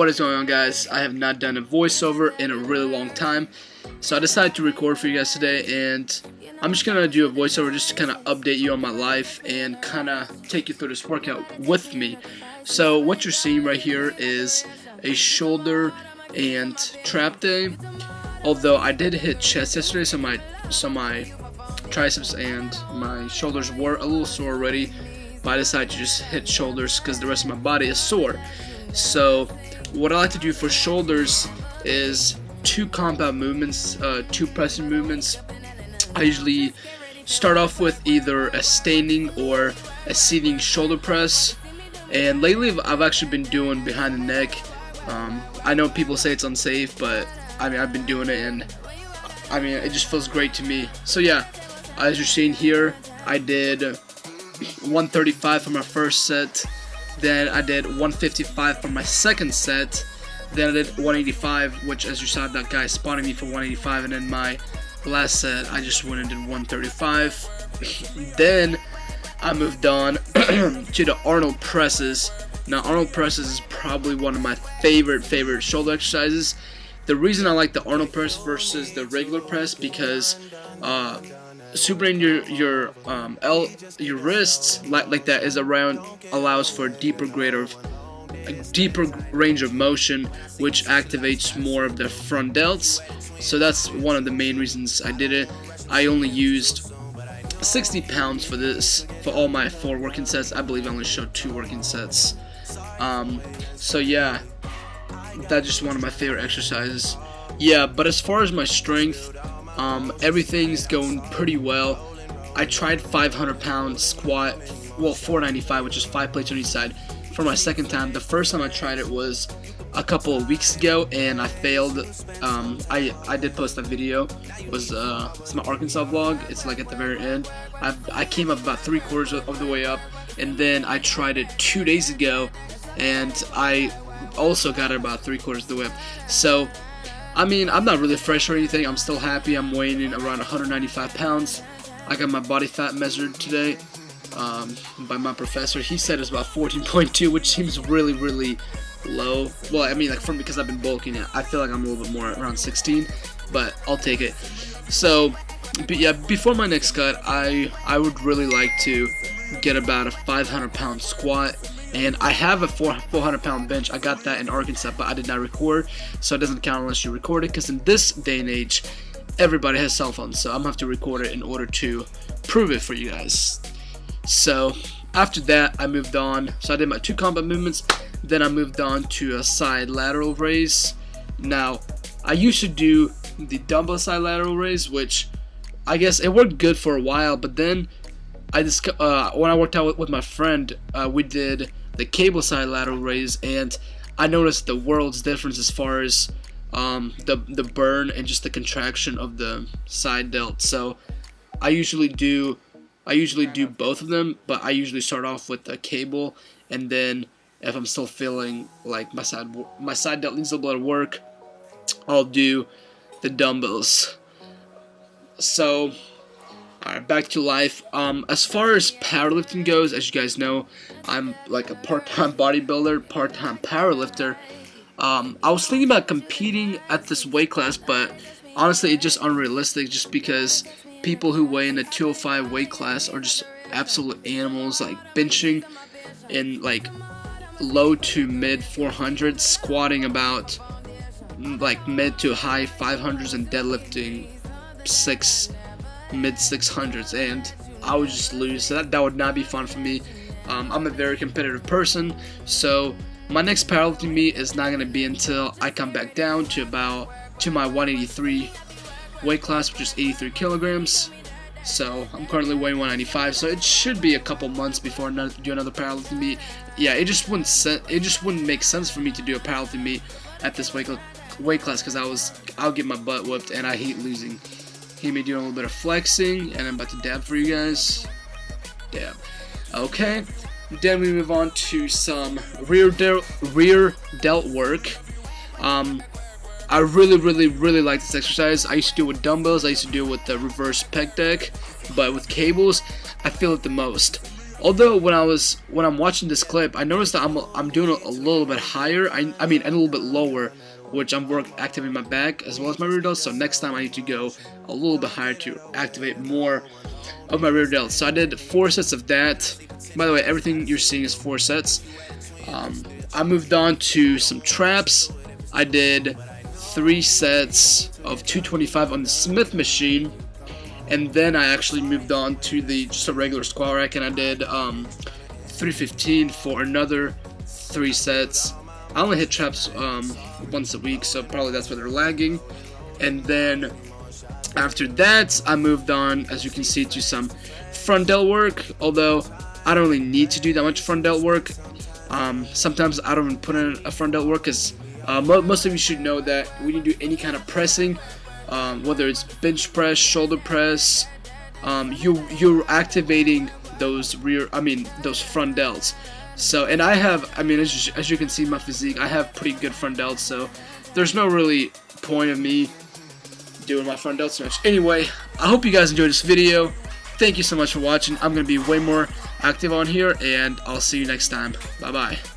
What is going on, guys? I have not done a voiceover in a really long time, so I decided to record for you guys today, and I'm just gonna do a voiceover just to kind of update you on my life and kind of take you through this workout with me. So what you're seeing right here is a shoulder and trap day. Although I did hit chest yesterday, so my triceps and my shoulders were a little sore already, but I decided to just hit shoulders because the rest of my body is sore. So what I like to do for shoulders is 2 compound movements, 2 pressing movements. I usually start off with either a standing or a seating shoulder press, and lately I've actually been doing behind the neck. I know people say it's unsafe, but I mean, I've been doing it, and I mean, it just feels great to me. So yeah, as you're seeing here, I did 135 for my first set, then I did 155 for my second set, then I did 185, which, as you saw, that guy spotted me for 185, and then my last set I just went and did 135. Then I moved on to the Arnold presses. Now, Arnold presses is probably one of my favorite shoulder exercises. The reason I like the Arnold press versus the regular press, because supinating your wrists like that is allows for a deeper range of motion, which activates more of the front delts. So that's one of the main reasons I did it. I only used 60 pounds for this for all my 4 working sets. I believe I only showed 2 working sets. So yeah, that's just one of my favorite exercises. Yeah, but as far as my strength, everything's going pretty well. I tried 500 pound squat, well, 495, which is 5 plates on each side, for my second time. The first time I tried it was a couple of weeks ago, and I failed. I did post a video. It's my Arkansas vlog. It's like at the very end. I came up about 3/4 of the way up, and then I tried it 2 days ago, and I also got it about 3/4 of the way up. So I mean, I'm not really fresh or anything. I'm still happy. I'm weighing in around 195 pounds. I got my body fat measured today by my professor. He said it's about 14.2, which seems really low. Well, I mean, like, because I've been bulking it, I feel like I'm a little bit more around 16, but I'll take it. So, but yeah, before my next cut, I would really like to get about a 500 pound squat. And I have a 400 pound bench. I got that in Arkansas, but I did not record, so it doesn't count unless you record it, because in this day and age, everybody has cell phones, so I'm gonna have to record it in order to prove it for you guys. So after that, I moved on. So I did my 2 compound movements, then I moved on to a side lateral raise. Now, I used to do the dumbbell side lateral raise, which I guess it worked good for a while, but then when I worked out with my friend, we did the cable side lateral raise, and I noticed the world's difference as far as the burn and just the contraction of the side delt. So I usually do both of them, but I usually start off with the cable, and then if I'm still feeling like my side delt needs a little bit of work, I'll do the dumbbells. So alright, back to life. As far as powerlifting goes, as you guys know, I'm like a part-time bodybuilder, part-time powerlifter. I was thinking about competing at this weight class, but honestly, it's just unrealistic, just because people who weigh in the 205 weight class are just absolute animals, like benching in like low to mid 400s, squatting about like mid to high 500s, and deadlifting mid 600s, and I would just lose. So that would not be fun for me. I'm a very competitive person, so my next powerlifting meet is not going to be until I come back down to my 183 weight class, which is 83 kilograms. So I'm currently weighing 195, so it should be a couple months before I do another powerlifting meet. Yeah, it just wouldn't make sense for me to do a powerlifting meet at this weight class, because I'll get my butt whooped, and I hate losing. Hear me doing a little bit of flexing, and I'm about to dab for you guys. Dab. Okay. Then we move on to some rear delt work. I really like this exercise. I used to do it with dumbbells. I used to do it with the reverse pec deck, but with cables, I feel it the most. Although when I'm watching this clip, I noticed that I'm doing a little bit higher. I mean a little bit lower, which I'm activating my back as well as my rear delts. So next time I need to go a little bit higher to activate more of my rear delts. So I did 4 sets of that. By the way, everything you're seeing is 4 sets. I moved on to some traps. I did 3 sets of 225 on the Smith machine, and then I actually moved on to just a regular squat rack, and I did 315 for another 3 sets. I only hit traps once a week, so probably that's why they're lagging. And then after that, I moved on, as you can see, to some front delt work, although I don't really need to do that much front delt work. Sometimes I don't even put in a front delt work, because most of you should know that when you do any kind of pressing, whether it's bench press, shoulder press, you're activating those those front delts. So, and I have, as you can see my physique, I have pretty good front delts, so there's no really point of me doing my front delts much. Anyway, I hope you guys enjoyed this video. Thank you so much for watching. I'm going to be way more active on here, and I'll see you next time. Bye-bye.